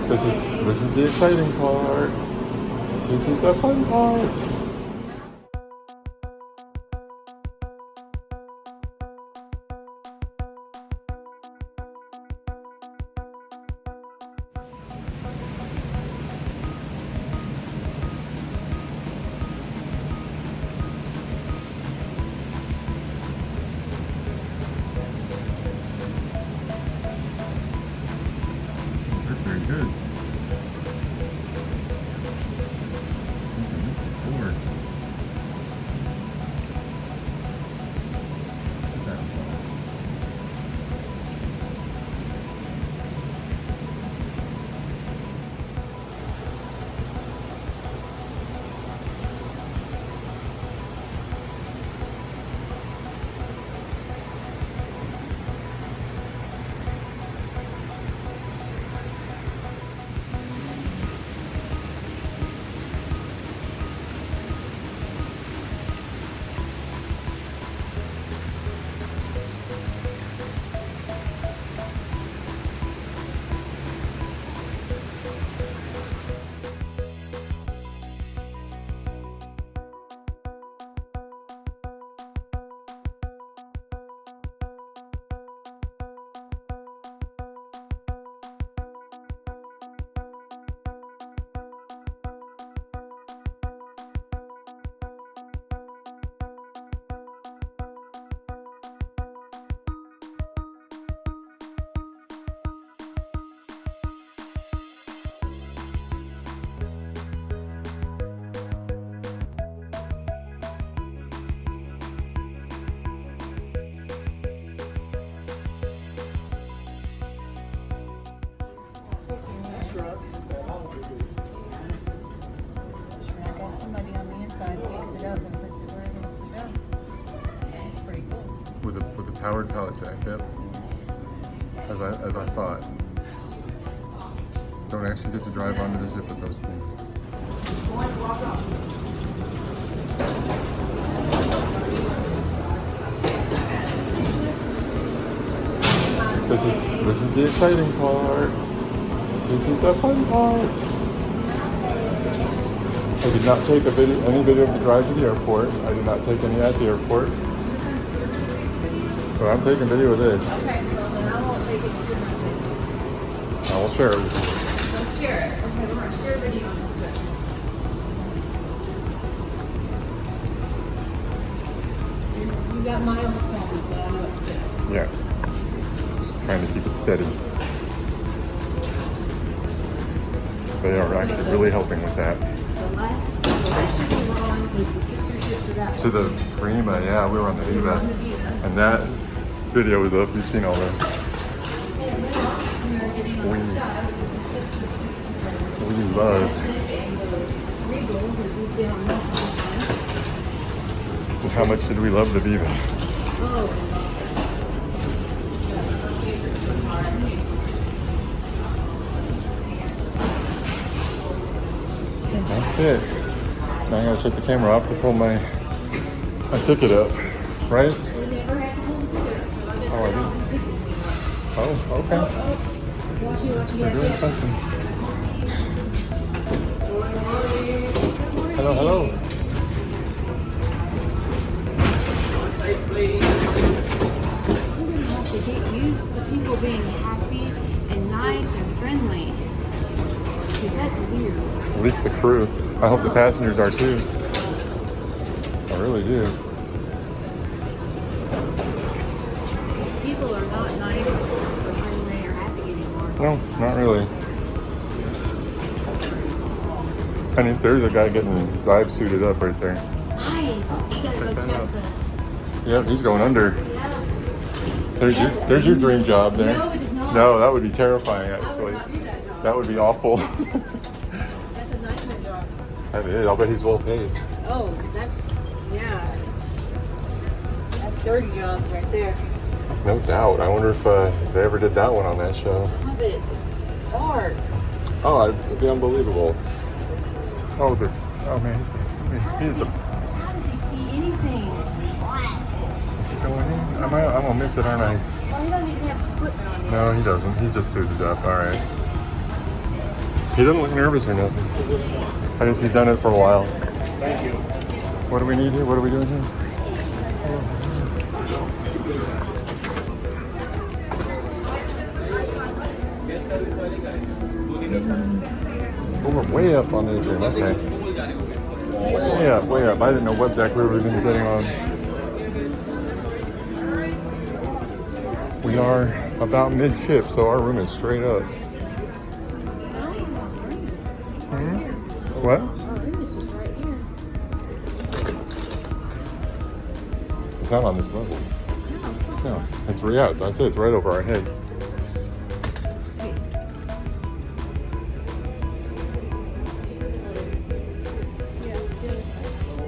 This is the exciting part. This is the fun part. Very good. I got somebody on the inside picks it up and puts it where it needs to go. It's pretty cool. With a powered pallet jack, yep. As I thought. Don't actually get to drive onto the ship with those things. This is the exciting part. This is the fun part. I did not take any video of the drive to the airport. I did not take any at the airport. But I'm taking video of this. Okay, well then I won't take it to I will share it with you. I'll share it. Okay, we're gonna share video on this trip. You got my old phone, so I know it's good. Yeah. Just trying to keep it steady. They are actually really helping with that. The last ship we were on was the sister ship to that To the Prima, yeah, we were on the Viva. And that video is up. You've seen all those. We loved. Well, how much did we love the Viva? That's it. Now I gotta shut the camera off to pull my ticket up, right? We never had to pull the ticket up, so I guess Oh, I they're didn't. all tickets anymore. Oh, okay. They're doing something. Hello, hello. We're gonna have to get used to people being happy and nice and friendly. Because that's weird. At least the crew. I hope the passengers are too. I really do. People are not nice or friendly or happy anymore. No, not really. I mean, there's a guy getting dive suited up right there. Nice. You gotta go check the... Yep, he's going under. Yeah. There's your dream job there. No, it is not. No, that would be terrifying I would actually. not do that job. That would be awful. That's a nightmare job. That is. I'll bet he's well paid. Oh, that's... Yeah. That's dirty jobs right there. No doubt. I wonder if they ever did that one on that show. I bet it's dark. Oh, it'd be unbelievable. Oh, man, he's a. How does he see anything? What? Is he going in? I'm gonna miss it, aren't I? Oh, he doesn't even have his equipment on yet. No, he doesn't. He's just suited up. All right. He doesn't look nervous or nothing. I guess he's done it for a while. Thank you. What do we need here? What are we doing here? Oh, we're way up on the gym. Okay. Way up, way up. I didn't know what deck we were going to be getting on. We are about mid-ship, so our room is straight up. What? It's not on this level. No, it's I said it's right over our head.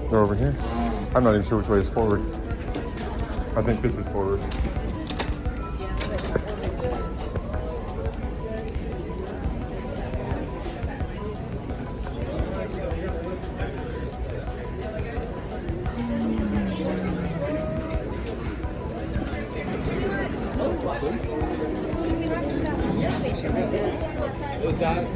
They're over here. I'm not even sure which way is forward. I think this is forward. What's that?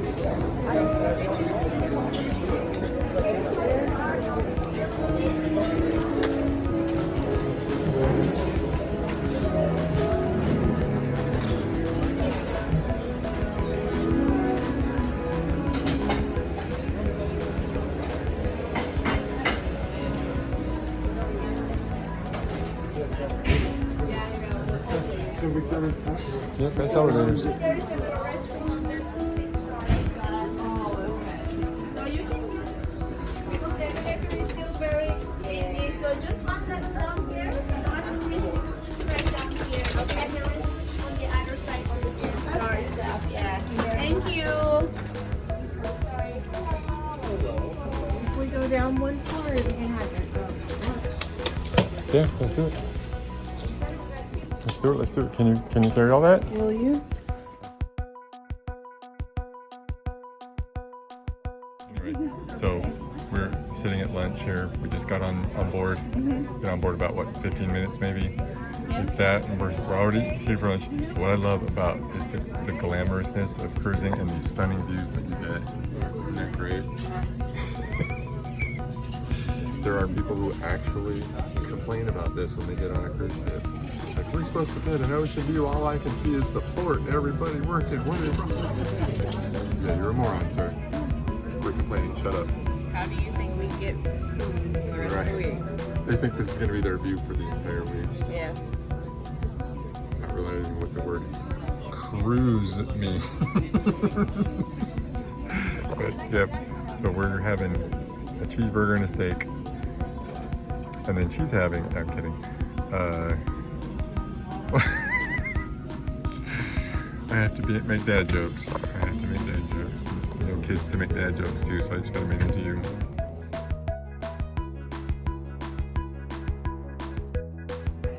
Yep, that's elevators. So you can use because the elevator is still very easy. So just one level down here. The assistant is right down here. Okay, and the rest on the other side on the floor itself. Yeah. Thank you. If we go down one floor, we can have it. Yeah, let's do it. Let's do it. Let's do it. Can you carry all that? Will you? Right. So we're sitting at lunch here. We just got on board. Been on board about what, 15 minutes maybe. Like that, and we're already seated for lunch. What I love about is the glamorousness of cruising and these stunning views that you get. Isn't that great? There are people who actually complain about this when they get on a cruise ship. Like, we're supposed to get an ocean view, all I can see is the port and everybody working. What is wrong? Yeah, you're a moron, sir. We're complaining, shut up. How do you think we get through the rest of the week? They think this is going to be their view for the entire week. Yeah. Not realizing what the word cruise means. But, yep, so we're having a cheeseburger and a steak. And then she's having, I'm kidding. I have to make dad jokes. I have to make dad jokes. You know, kids to make dad jokes too, so I just gotta make them to you.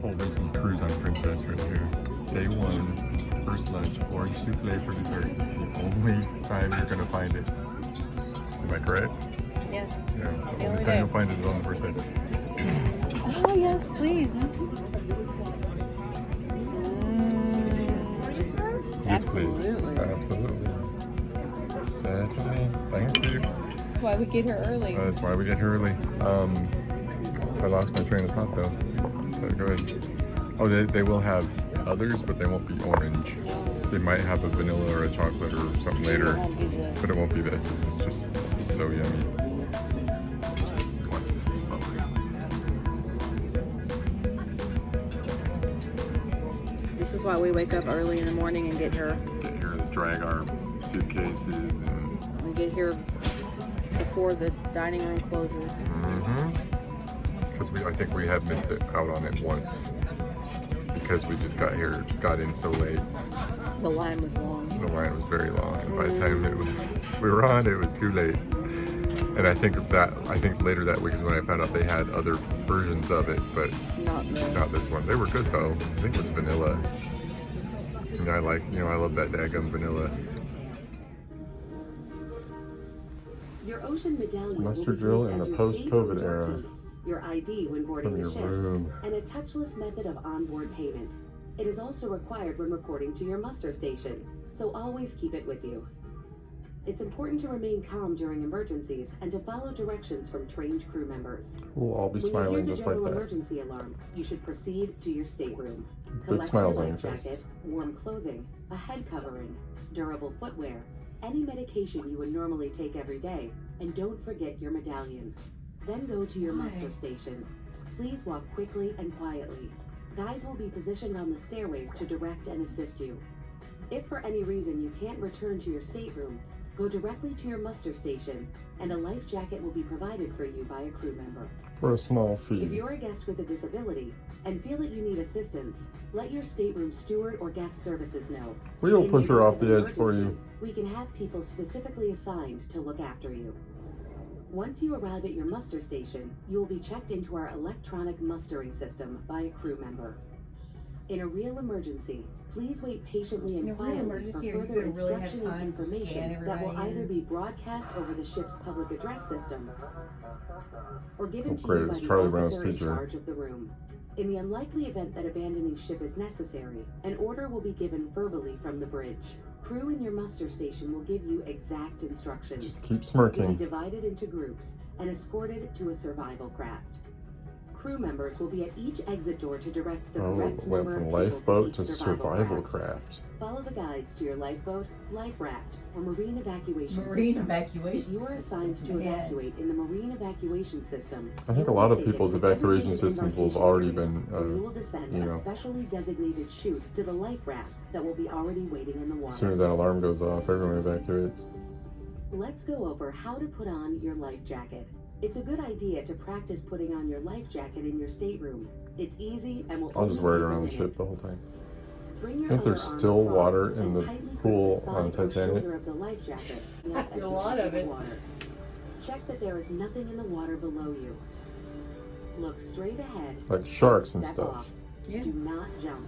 Whole Disney cruise on Princess right here. Day 1, first lunch, orange souffle for dessert. This is the only time you're gonna find it. Am I correct? Yes. Yeah, the only time you'll find it is on the first day. Oh, yes, please. Yes, please. Absolutely. Absolutely. Certainly. Thank you. That's why we get here early. That's why we get here early. I lost my train of thought though. So go ahead. Oh, they will have others, but they won't be orange. They might have a vanilla or a chocolate or something later, but it won't be this. This is so yummy. This is why we wake up early in the morning and get here. Get here and drag our suitcases and We get here before the dining room closes. because I think we have missed it out on it once because we just got in so late. The line was long. The line was very long, and by the time we were on, it was too late. And I think later that week is when I found out they had other versions of it, but it's not this one. They were good though. I think it was vanilla. And I love that daggum vanilla. Your ocean medallion It's mustard will be drill used in as the your post-COVID stay-home era. key, your ID when boarding From the your ship, room. and a touchless method of onboard payment. It is also required when reporting to your muster station, so always keep it with you. It's important to remain calm during emergencies and to follow directions from trained crew members. We'll all be When you smiling hear the just like general that. emergency alarm, you should proceed to your stateroom. Big Collect smiles your on your life jacket, faces. warm clothing, a head covering, durable footwear, any medication you would normally take every day, and don't forget your medallion. Then go to your muster station. Please walk quickly and quietly. Guides will be positioned on the stairways to direct and assist you. If for any reason you can't return to your stateroom, go directly to your muster station, and a life jacket will be provided for you by a crew member. For a small If fee. you're a guest with a disability and feel that you need assistance, let your stateroom steward or guest services know. We'll In push her event off of the an edge for you. emergency, we can have people specifically assigned to look after you. Once you arrive at your muster station, you will be checked into our electronic mustering system by a crew member. In a real emergency, please wait patiently and In a real quietly for emergency, are you further gonna really have instruction and time to scan information that will everybody either in? be broadcast over the ship's public address system or given Oh, to great, you by it's the Charlie Brown's officer in teacher. charge of the room. In the unlikely event that abandoning ship is necessary, an order will be given verbally from the bridge. Crew in your muster station will give you exact instructions. Just keep You'll be smirking. divided into groups and escorted to a survival craft. Crew members will be at each exit door to direct the Oh, correct it went number from of people lifeboat each to survival craft. Follow the guides to your lifeboat, life raft, or marine evacuation Marine system. evacuation If you are assigned system, to yeah. evacuate in the marine evacuation system, I think a you lot will of be people's taken to evacuation designated systems will have embarkation already areas, been, where you will descend you a know. specially designated chute to the life rafts that will be already waiting in the water. As soon as that alarm goes off, everyone evacuates. Let's go over how to put on your life jacket. It's a good idea to practice putting on your life jacket in your stateroom. It's easy and will I'll just only wear it take a around the minute. ship the whole time. Bring your I think there's other arm still across water in and the tightly grip pool the on side or Titanic. shoulder of the life jacket. Not as A you lot enter of the it. water. Check that there is nothing in the water below you. Look straight ahead. Like sharks and Step stuff. off. Yeah. Do not jump.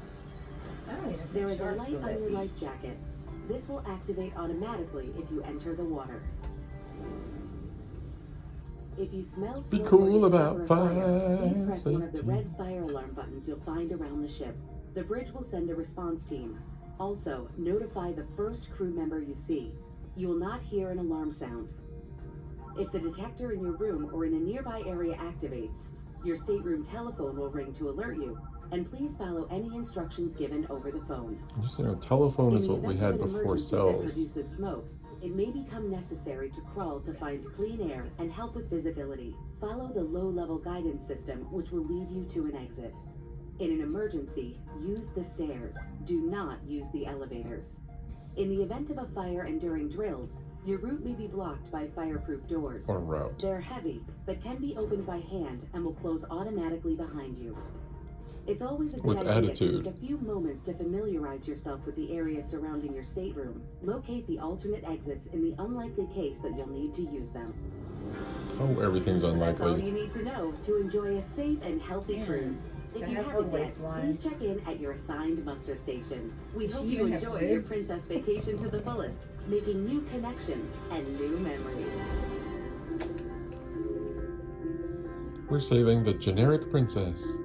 Oh, yeah. There is a Sharks light go on that your deep. life jacket. This will activate automatically if you enter the water. If you smell Be smoke cool or about discover a fire, please fire press one of the safety. red fire alarm buttons you'll find around the ship. The bridge will send a response team. Also, notify the first crew member you see. You will not hear an alarm sound. If the detector in your room or in a nearby area activates, your stateroom telephone will ring to alert you, and please follow any instructions given over the phone. Just, telephone In is the what we event had of an before emergency that cells. produces smoke, it may become necessary to crawl to find clean air and help with visibility. Follow the low-level guidance system, which will lead you to an exit. In an emergency, use the stairs. Do not use the elevators. In the event of a fire and during drills, your route may be blocked by fireproof doors. Or route. They're heavy, but can be opened by hand and will close automatically behind you. It's always a good With idea attitude. to take a few moments to familiarize yourself with the area surrounding your stateroom. Locate the alternate exits in the unlikely case that you'll need to use them. Oh, everything's That's all unlikely. you need to know to enjoy a safe and healthy Yeah. cruise. To If you have a haven't yet, waistline. please check in at your assigned muster station. We Does hope she you even have enjoy your ribs? princess vacation to the fullest, making new connections and new memories. We're saving the generic princess.